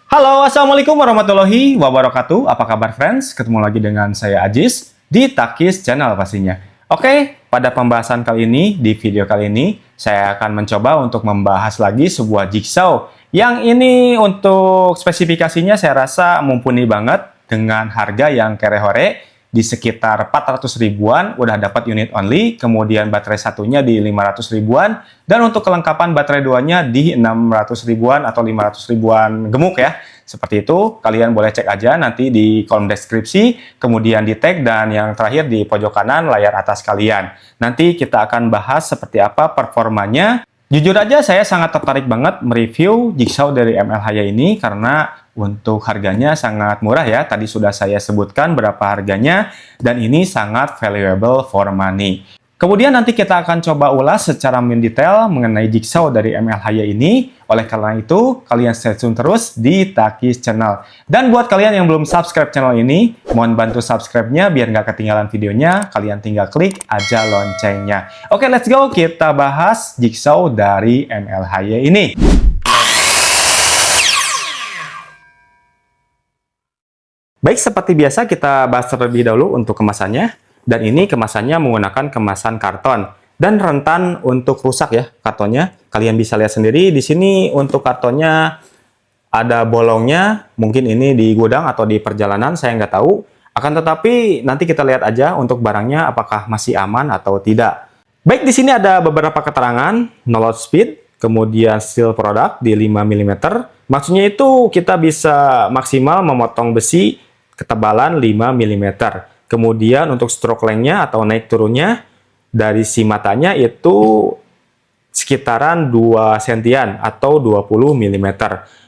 Halo, Assalamualaikum warahmatullahi wabarakatuh. Apa kabar friends? Ketemu lagi dengan saya Aziz di Takis Channel pastinya. Oke, pada pembahasan kali ini, di video kali ini, saya akan mencoba untuk membahas lagi sebuah jigsaw. Yang ini untuk spesifikasinya saya rasa mumpuni banget dengan harga yang kere-hore. Di sekitar 400 ribuan udah dapat unit only, kemudian baterai satunya di 500 ribuan, dan untuk kelengkapan baterai duanya di 600 ribuan atau 500 ribuan gemuk ya. Seperti itu, kalian boleh cek aja nanti di kolom deskripsi, kemudian di tag, dan yang terakhir di pojok kanan layar atas kalian. Nanti kita akan bahas seperti apa performanya. Jujur aja saya sangat tertarik banget mereview jigsaw dari ML ini karena untuk harganya sangat murah ya. Tadi sudah saya sebutkan berapa harganya dan ini sangat valuable for money. Kemudian nanti kita akan coba ulas secara mendetail mengenai jigsaw dari ML ini. Oleh karena itu, kalian stay tune terus di Takis Channel. Dan buat kalian yang belum subscribe channel ini, mohon bantu subscribe-nya biar nggak ketinggalan videonya. Kalian tinggal klik aja loncengnya. Oke, let's go. Kita bahas jigsaw dari ML ini. Baik, seperti biasa kita bahas terlebih dahulu untuk kemasannya. Dan ini kemasannya menggunakan kemasan karton dan rentan untuk rusak ya kartonnya. Kalian bisa lihat sendiri di sini untuk kartonnya ada bolongnya. Mungkin ini di gudang atau di perjalanan, saya nggak tahu. Akan tetapi nanti kita lihat aja untuk barangnya apakah masih aman atau tidak. Baik, di sini ada beberapa keterangan, no load speed, kemudian steel product di 5 mm. Maksudnya itu kita bisa maksimal memotong besi ketebalan 5 mm. Kemudian untuk stroke length-nya atau naik turunnya dari si matanya itu sekitaran 2 sentian atau 20 mm.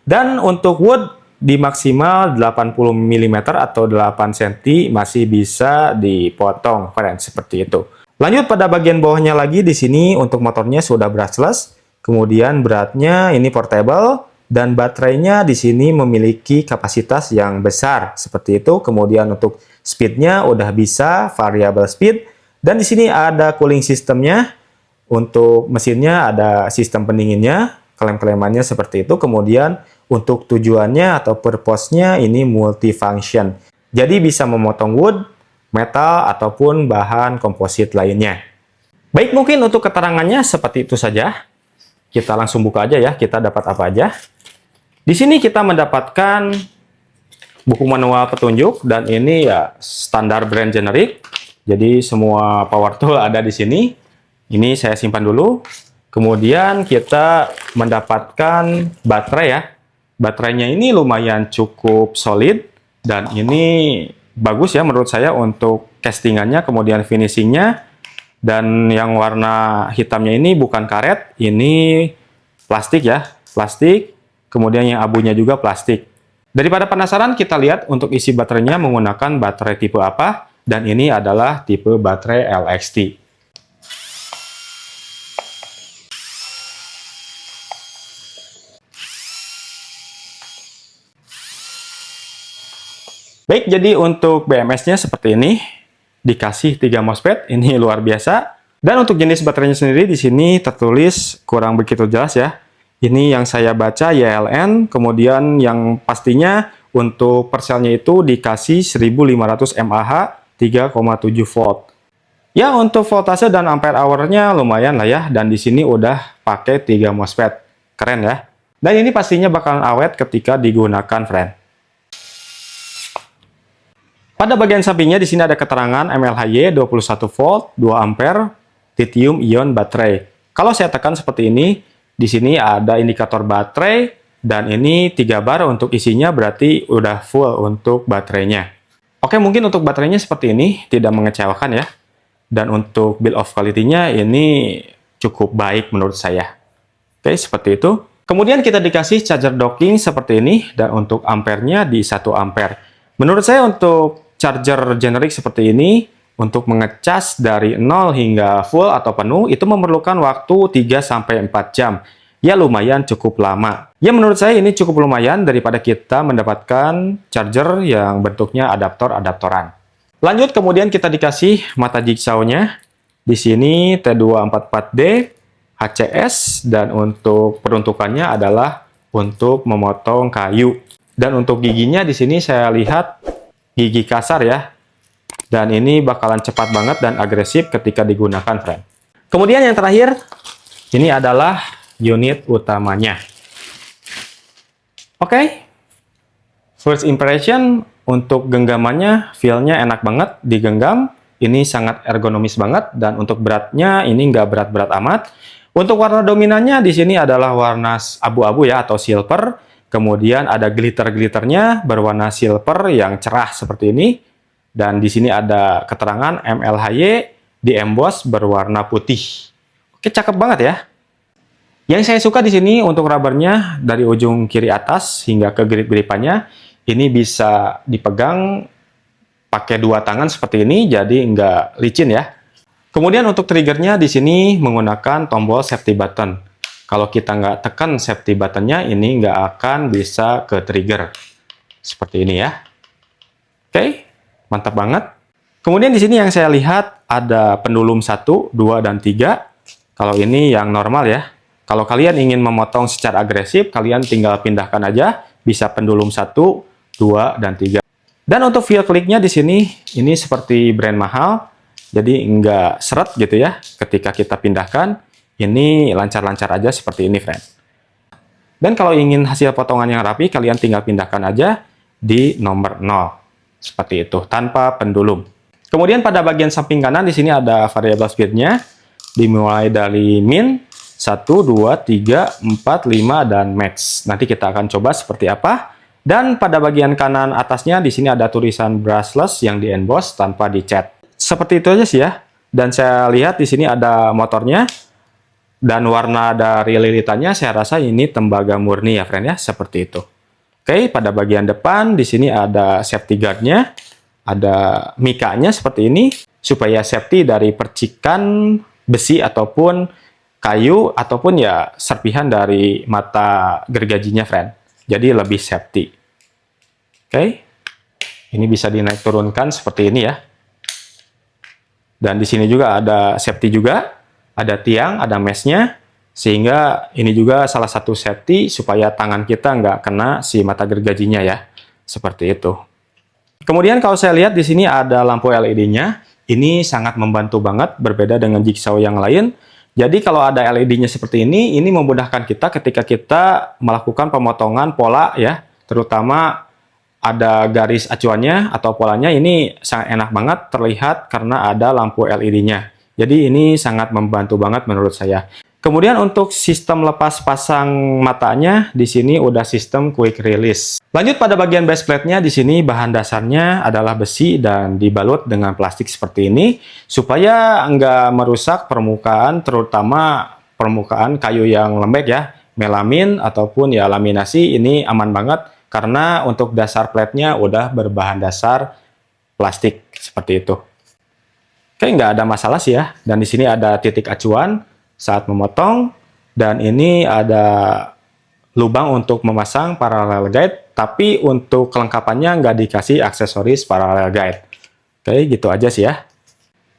Dan untuk wood di maksimal 80 mm atau 8 cm masih bisa dipotong, friends, seperti itu. Lanjut pada bagian bawahnya lagi, di sini untuk motornya sudah brushless. Kemudian beratnya ini portable. Dan baterainya di sini memiliki kapasitas yang besar seperti itu. Kemudian untuk speednya udah bisa variable speed. Dan di sini ada cooling systemnya. Untuk mesinnya ada sistem pendinginnya. Klem-klemannya seperti itu. Kemudian untuk tujuannya atau purpose-nya ini multifunction. Jadi bisa memotong wood, metal, ataupun bahan komposit lainnya. Baik, mungkin untuk keterangannya seperti itu saja. Kita langsung buka aja ya, kita dapat apa aja. Di sini kita mendapatkan buku manual petunjuk dan ini ya standar brand generik. Jadi semua power tool ada di sini. Ini saya simpan dulu. Kemudian kita mendapatkan baterai ya. Baterainya ini lumayan cukup solid dan ini bagus ya menurut saya untuk castingannya, kemudian finishingnya. Dan yang warna hitamnya ini bukan karet, ini plastik ya, plastik. Kemudian yang abunya juga plastik. Daripada penasaran, kita lihat untuk isi baterainya menggunakan baterai tipe apa. Dan ini adalah tipe baterai LXT. Baik, jadi untuk BMS-nya seperti ini. Dikasih 3 MOSFET, ini luar biasa. Dan untuk jenis baterainya sendiri di sini tertulis kurang begitu jelas ya. Ini yang saya baca YLN, kemudian yang pastinya untuk perselnya itu dikasih 1500 mAh 3,7 volt. Ya, untuk voltase dan ampere hour-nya lumayan lah ya, dan di sini udah pakai 3 MOSFET. Keren ya. Dan ini pastinya bakalan awet ketika digunakan, friend. Pada bagian sampingnya di sini ada keterangan MLHY 21 volt, 2 ampere, lithium ion baterai. Kalau saya tekan seperti ini, di sini ada indikator baterai dan ini 3 bar untuk isinya, berarti udah full untuk baterainya. Oke, mungkin untuk baterainya seperti ini, tidak mengecewakan ya. Dan untuk build of quality-nya ini cukup baik menurut saya. Oke, seperti itu. Kemudian kita dikasih charger docking seperti ini dan untuk ampernya di 1 ampere. Menurut saya untuk charger generik seperti ini, untuk mengecas dari 0 hingga full atau penuh, itu memerlukan waktu 3-4 jam. Ya, lumayan cukup lama. Ya, menurut saya ini cukup lumayan daripada kita mendapatkan charger yang bentuknya adaptor-adaptoran. Lanjut, kemudian kita dikasih mata jigsaw-nya. Di sini T244D, HCS, dan untuk peruntukannya adalah untuk memotong kayu. Dan untuk giginya di sini saya lihat gigi kasar ya. Dan ini bakalan cepat banget dan agresif ketika digunakan, friend. Kemudian yang terakhir, ini adalah unit utamanya. Oke. First impression, untuk genggamannya, feel-nya enak banget digenggam. Ini sangat ergonomis banget, dan untuk beratnya ini nggak berat-berat amat. Untuk warna dominannya di sini adalah warna abu-abu ya, atau silver. Kemudian ada glitter-glitternya berwarna silver yang cerah seperti ini. Dan di sini ada keterangan MLHY di emboss berwarna putih. Oke, cakep banget ya. Yang saya suka di sini untuk rubbernya dari ujung kiri atas hingga ke grip-gripannya, ini bisa dipegang pakai dua tangan seperti ini, jadi nggak licin ya. Kemudian untuk triggernya di sini menggunakan tombol safety button. Kalau kita nggak tekan safety buttonnya, ini nggak akan bisa ke trigger. Seperti ini ya. Oke, mantap banget. Kemudian di sini yang saya lihat ada pendulum 1, 2, dan 3. Kalau ini yang normal ya. Kalau kalian ingin memotong secara agresif, kalian tinggal pindahkan aja. Bisa pendulum 1, 2, dan 3. Dan untuk feel kliknya di sini, ini seperti brand mahal. Jadi nggak seret gitu ya ketika kita pindahkan. Ini lancar-lancar aja seperti ini, friend. Dan kalau ingin hasil potongan yang rapi, kalian tinggal pindahkan aja di nomor 0. Seperti itu, tanpa pendulum. Kemudian pada bagian samping kanan di sini ada variable speed-nya. Dimulai dari min, 1, 2, 3, 4, 5, dan max. Nanti kita akan coba seperti apa. Dan pada bagian kanan atasnya di sini ada tulisan brushless yang di emboss tanpa dicat. Seperti itu aja sih ya. Dan saya lihat di sini ada motornya. Dan warna dari lilitannya saya rasa ini tembaga murni ya, friend ya, seperti itu. Oke, pada bagian depan di sini ada safety guard-nya. Ada mikanya seperti ini supaya safety dari percikan besi ataupun kayu ataupun ya serpihan dari mata gergajinya, friend. Jadi lebih safety. Oke. Ini bisa dinaik turunkan seperti ini ya. Dan di sini juga ada safety juga, ada tiang, ada mesh-nya, sehingga ini juga salah satu safety supaya tangan kita nggak kena si mata gergajinya ya, seperti itu. Kemudian kalau saya lihat di sini ada lampu LED-nya, ini sangat membantu banget, berbeda dengan jigsaw yang lain. Jadi kalau ada LED-nya seperti ini memudahkan kita ketika kita melakukan pemotongan pola ya, terutama ada garis acuannya atau polanya, ini sangat enak banget terlihat karena ada lampu LED-nya. Jadi ini sangat membantu banget menurut saya. Kemudian untuk sistem lepas pasang matanya, di sini udah sistem quick release. Lanjut pada bagian base plate-nya, di sini bahan dasarnya adalah besi dan dibalut dengan plastik seperti ini, supaya nggak merusak permukaan, terutama permukaan kayu yang lembek ya, melamin ataupun ya laminasi, ini aman banget. Karena untuk dasar plate-nya udah berbahan dasar plastik seperti itu. Oke, nggak ada masalah sih ya. Dan di sini ada titik acuan saat memotong. Dan ini ada lubang untuk memasang parallel guide. Tapi untuk kelengkapannya nggak dikasih aksesoris parallel guide. Oke, gitu aja sih ya.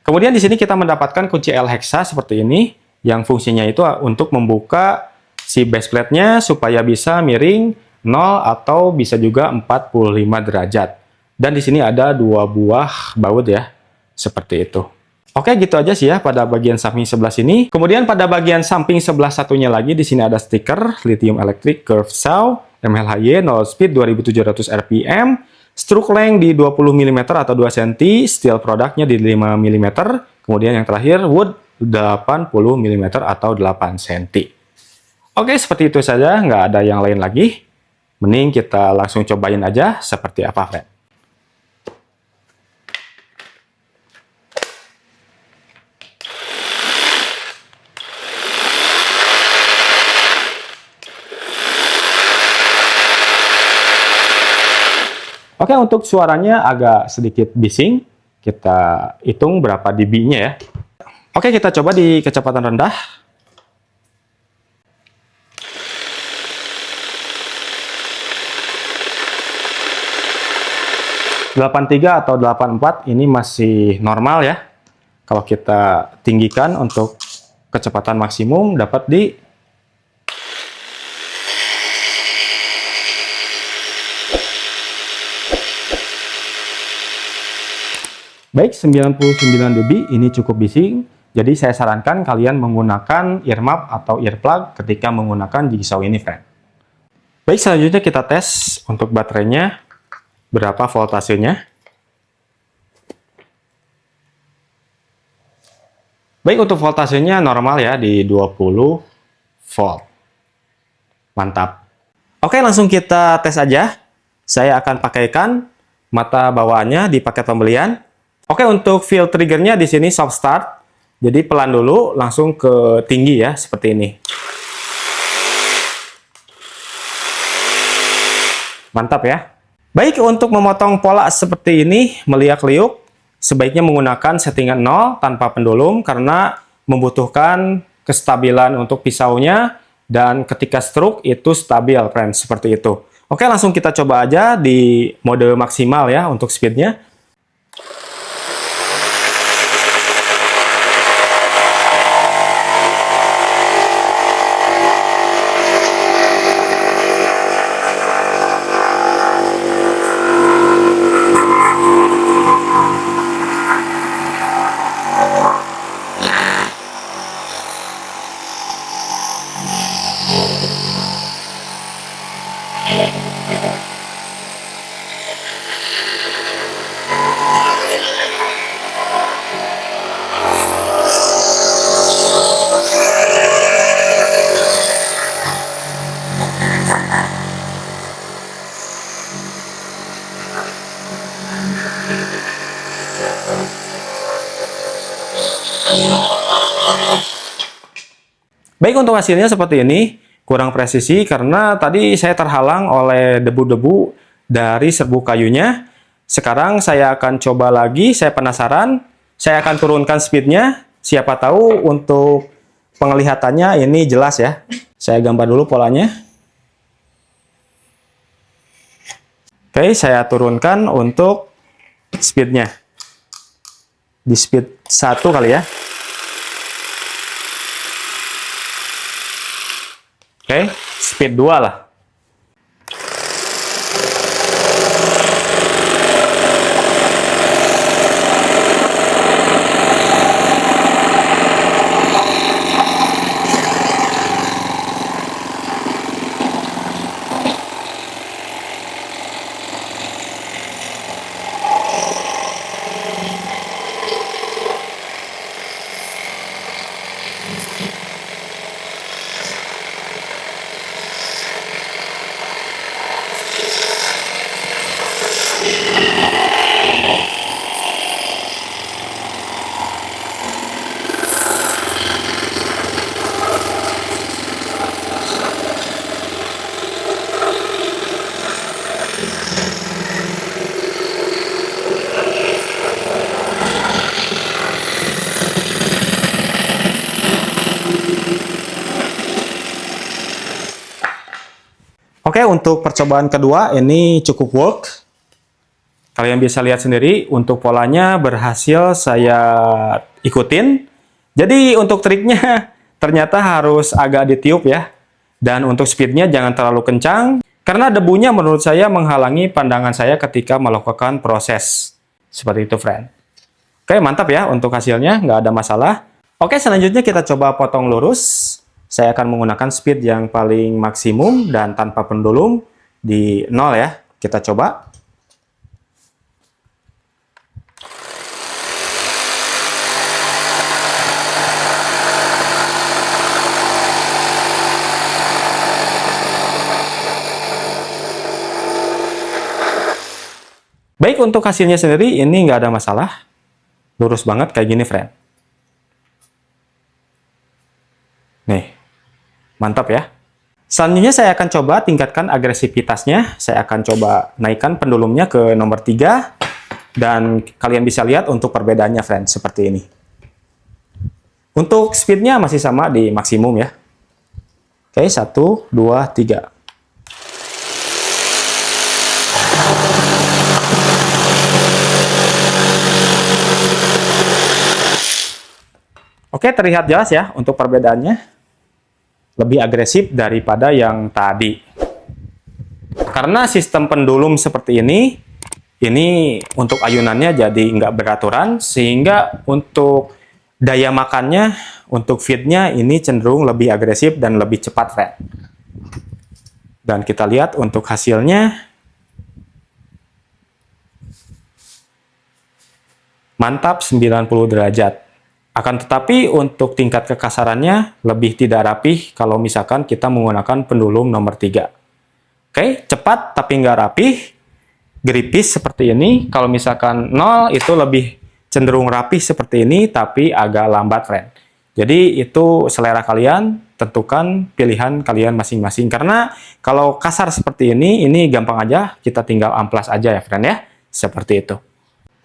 Kemudian di sini kita mendapatkan kunci L hexa seperti ini. Yang fungsinya itu untuk membuka si base plate-nya supaya bisa miring 0 atau bisa juga 45 derajat. Dan di sini ada 2 buah baut ya. Seperti itu. Oke, gitu aja sih ya pada bagian samping sebelah sini. Kemudian pada bagian samping sebelah satunya lagi di sini ada stiker lithium electric curve saw, MLHY 0 speed 2700 rpm, stroke length di 20 mm atau 2 cm, steel produknya di 5 mm, kemudian yang terakhir wood 80 mm atau 8 cm. Oke, seperti itu saja, nggak ada yang lain lagi. Mending kita langsung cobain aja seperti apa, friend. Oke, untuk suaranya agak sedikit bising. Kita hitung berapa dB-nya ya. Oke, kita coba di kecepatan rendah. 83 atau 84 ini masih normal ya. Kalau kita tinggikan untuk kecepatan maksimum dapat di Baik, 99 dB ini cukup bising, jadi saya sarankan kalian menggunakan earmuff atau earplug ketika menggunakan jigsaw ini, friend. Baik, selanjutnya kita tes untuk baterainya, berapa voltasenya. Baik, untuk voltasenya normal ya, di 20 volt. Mantap. Oke, langsung kita tes aja. Saya akan pakaikan mata bawaannya di paket pembelian. Oke, untuk feel triggernya di sini soft start. Jadi pelan dulu, langsung ke tinggi ya, seperti ini. Mantap ya. Baik, untuk memotong pola seperti ini, meliak-liuk, sebaiknya menggunakan settingan 0 tanpa pendulum karena membutuhkan kestabilan untuk pisaunya dan ketika stroke itu stabil, friends, seperti itu. Oke, langsung kita coba aja di mode maksimal ya untuk speednya. Baik, untuk hasilnya seperti ini, kurang presisi karena tadi saya terhalang oleh debu-debu dari serbuk kayunya. Sekarang saya akan coba lagi, saya penasaran, saya akan turunkan speednya, siapa tahu untuk penglihatannya ini jelas ya. Saya gambar dulu polanya. Oke, saya turunkan untuk speednya. Di speed 1 kali ya. Oke, speed 2 lah. Oke, untuk percobaan kedua ini cukup work. Kalian bisa lihat sendiri, untuk polanya berhasil saya ikutin. Jadi untuk triknya ternyata harus agak ditiup ya. Dan untuk speednya jangan terlalu kencang, karena debunya menurut saya menghalangi pandangan saya ketika melakukan proses. Seperti itu, friend. Oke, mantap ya untuk hasilnya, nggak ada masalah. Oke, selanjutnya kita coba potong lurus. Saya akan menggunakan speed yang paling maksimum dan tanpa pendulum di 0 ya. Kita coba. Baik, untuk hasilnya sendiri ini nggak ada masalah. Lurus banget kayak gini, friend. Nih. Mantap ya. Selanjutnya saya akan coba tingkatkan agresivitasnya. Saya akan coba naikkan pendulumnya ke nomor 3. Dan kalian bisa lihat untuk perbedaannya, friend, seperti ini. Untuk speednya masih sama di maksimum ya. Oke, 1, 2, 3. Oke, terlihat jelas ya untuk perbedaannya. Lebih agresif daripada yang tadi. Karena sistem pendulum seperti ini untuk ayunannya jadi nggak beraturan, sehingga untuk daya makannya, untuk feednya ini cenderung lebih agresif dan lebih cepat, friend. Dan kita lihat untuk hasilnya. Mantap, 90 derajat. Akan tetapi untuk tingkat kekasarannya lebih tidak rapih kalau misalkan kita menggunakan pendulum nomor 3. Oke, cepat tapi nggak rapih, geripis seperti ini. Kalau misalkan 0 itu lebih cenderung rapih seperti ini, tapi agak lambat, friend. Jadi itu selera kalian, tentukan pilihan kalian masing-masing. Karena kalau kasar seperti ini gampang aja, kita tinggal amplas aja ya, friend ya. Seperti itu.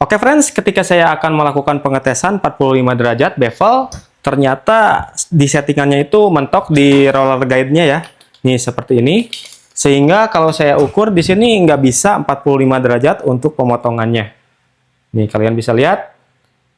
Oke friends, ketika saya akan melakukan pengetesan 45 derajat bevel, ternyata di settingannya itu mentok di roller guide-nya ya. Nih seperti ini. Sehingga kalau saya ukur di sini nggak bisa 45 derajat untuk pemotongannya. Nih kalian bisa lihat,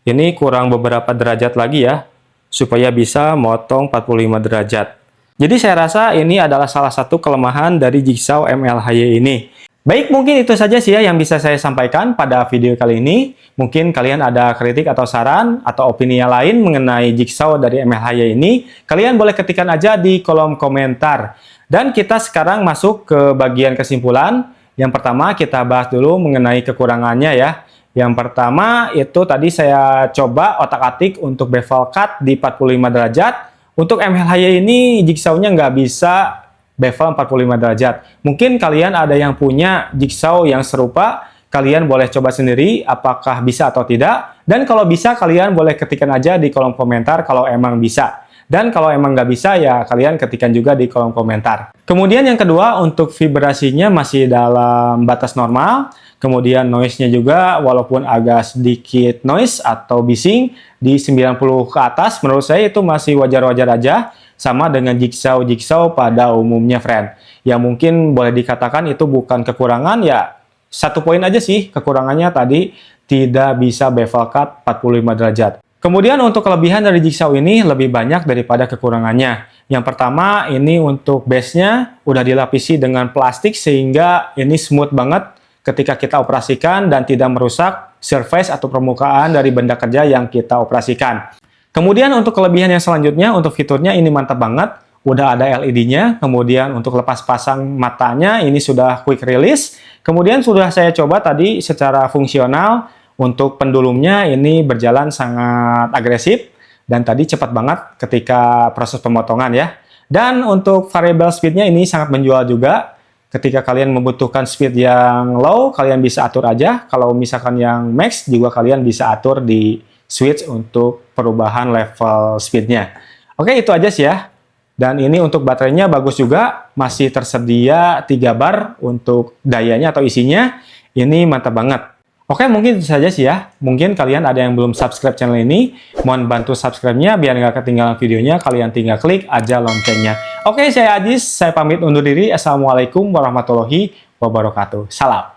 ini kurang beberapa derajat lagi ya, supaya bisa motong 45 derajat. Jadi saya rasa ini adalah salah satu kelemahan dari Jigsaw MLHY ini. Baik, mungkin itu saja sih ya yang bisa saya sampaikan pada video kali ini. Mungkin kalian ada kritik atau saran atau opini yang lain mengenai Jigsaw dari MLHY ini, kalian boleh ketikkan aja di kolom komentar. Dan kita sekarang masuk ke bagian kesimpulan. Yang pertama kita bahas dulu mengenai kekurangannya ya. Yang pertama itu tadi saya coba otak-atik untuk bevel cut di 45 derajat. Untuk MLHY ini Jigsaw-nya nggak bisa bevel 45 derajat. Mungkin kalian ada yang punya Jigsaw yang serupa, kalian boleh coba sendiri apakah bisa atau tidak. Dan kalau bisa, kalian boleh ketikkan aja di kolom komentar kalau emang bisa. Dan kalau emang nggak bisa, ya kalian ketikkan juga di kolom komentar. Kemudian yang kedua, untuk vibrasinya masih dalam batas normal. Kemudian noise-nya juga, walaupun agak sedikit noise atau bising, di 90 ke atas, menurut saya itu masih wajar-wajar aja. Sama dengan Jigsaw pada umumnya, friend. Yang mungkin boleh dikatakan itu bukan kekurangan, ya satu poin aja sih kekurangannya tadi, tidak bisa bevel cut 45 derajat. Kemudian untuk kelebihan dari Jigsaw ini lebih banyak daripada kekurangannya. Yang pertama, ini untuk base-nya udah dilapisi dengan plastik sehingga ini smooth banget ketika kita operasikan dan tidak merusak surface atau permukaan dari benda kerja yang kita operasikan. Kemudian untuk kelebihan yang selanjutnya, untuk fiturnya ini mantap banget. Udah ada LED-nya, kemudian untuk lepas pasang matanya ini sudah quick release. Kemudian sudah saya coba tadi secara fungsional, untuk pendulumnya ini berjalan sangat agresif. Dan tadi cepat banget ketika proses pemotongan ya. Dan untuk variable speed-nya ini sangat menjual juga. Ketika kalian membutuhkan speed yang low, kalian bisa atur aja. Kalau misalkan yang max, juga kalian bisa atur di switch untuk perubahan level speednya. Oke, itu aja sih ya. Dan ini untuk baterainya bagus juga, masih tersedia 3 bar untuk dayanya atau isinya. Ini mantap banget. Oke, mungkin itu saja sih ya. Mungkin kalian ada yang belum subscribe channel ini, mohon bantu subscribe-nya biar nggak ketinggalan videonya. Kalian tinggal klik aja loncengnya. Oke, saya Ajis, saya pamit undur diri. Assalamualaikum warahmatullahi wabarakatuh. Salam.